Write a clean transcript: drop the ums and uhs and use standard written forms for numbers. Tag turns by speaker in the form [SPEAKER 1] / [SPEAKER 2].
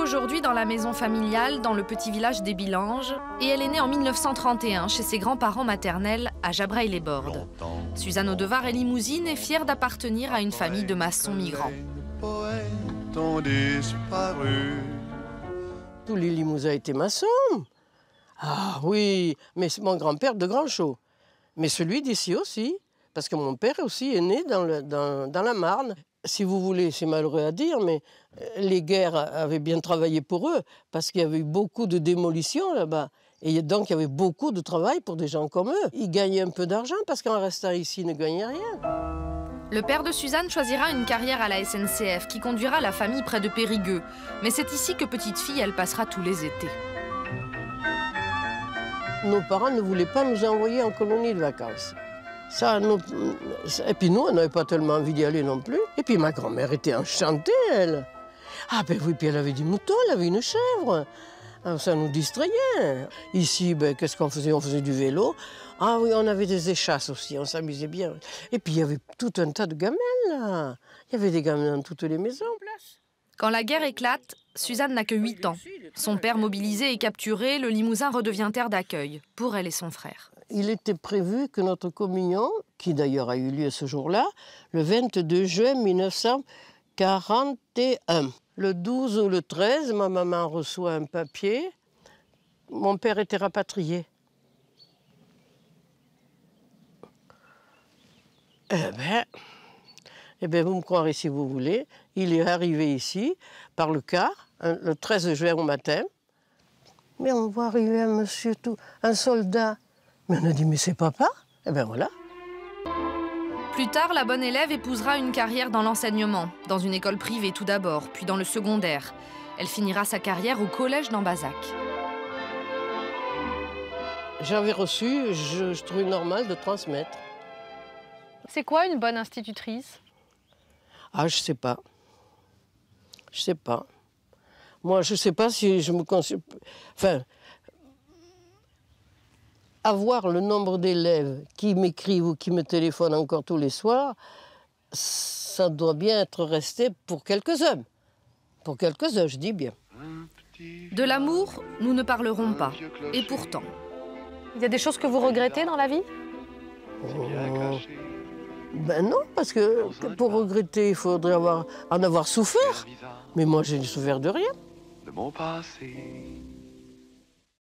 [SPEAKER 1] aujourd'hui dans la maison familiale, dans le petit village des Bilanges, et elle est née en 1931 chez ses grands-parents maternels à Jabrail-les-Bordes. Suzanne Audevar est limousine et fière d'appartenir à une famille de maçons migrants.
[SPEAKER 2] Tous les Limousins étaient maçons. Ah oui, mais c'est mon grand-père de Grandchaux. Mais celui d'ici aussi, parce que mon père aussi est né dans la Marne. Si vous voulez, c'est malheureux à dire, mais les guerres avaient bien travaillé pour eux, parce qu'il y avait eu beaucoup de démolitions là-bas. Et donc, il y avait beaucoup de travail pour des gens comme eux. Ils gagnaient un peu d'argent, parce qu'en restant ici, ils ne gagnaient rien.
[SPEAKER 1] Le père de Suzanne choisira une carrière à la SNCF qui conduira la famille près de Périgueux. Mais c'est ici que petite fille, elle passera tous les étés.
[SPEAKER 2] Nos parents ne voulaient pas nous envoyer en colonie de vacances. Et puis nous, on n'avait pas tellement envie d'y aller non plus. Et puis ma grand-mère était enchantée, elle. Ah ben oui, puis elle avait des moutons, elle avait une chèvre. Alors, ça nous distrayait. Ici, ben, qu'est-ce qu'on faisait? On faisait du vélo. Ah oui, on avait des échasses aussi, on s'amusait bien. Et puis il y avait tout un tas de gamelles, là. Il y avait des gamelles dans toutes les maisons.
[SPEAKER 1] Quand la guerre éclate, Suzanne n'a que 8 ans. Son père mobilisé et capturé, le Limousin redevient terre d'accueil pour elle et son frère.
[SPEAKER 2] Il était prévu que notre communion, qui d'ailleurs a eu lieu ce jour-là, le 22 juin 1941. Le 12 ou le 13, ma maman reçoit un papier. Mon père était rapatrié. Eh bien, vous me croirez si vous voulez, il est arrivé ici par le car, le 13 juin au matin. Mais on voit arriver un monsieur, un soldat. Mais on a dit, mais c'est papa? Eh bien voilà.
[SPEAKER 1] Plus tard, la bonne élève épousera une carrière dans l'enseignement, dans une école privée tout d'abord, puis dans le secondaire. Elle finira sa carrière au collège d'Ambazac.
[SPEAKER 2] J'avais reçu, je trouvais normal de transmettre.
[SPEAKER 3] C'est quoi une bonne institutrice?
[SPEAKER 2] Ah, je sais pas. Je sais pas. Moi, je sais pas si je me considère... Enfin, avoir le nombre d'élèves qui m'écrivent ou qui me téléphonent encore tous les soirs, ça doit bien être resté pour quelques-uns. Pour quelques-uns, je dis bien.
[SPEAKER 1] De l'amour, nous ne parlerons pas. Et pourtant...
[SPEAKER 3] Il y a des choses que vous regrettez dans la vie?
[SPEAKER 2] Ben non, parce que pour regretter, il faudrait en avoir souffert. Mais moi, je n'ai souffert de rien.
[SPEAKER 4] De mon passé.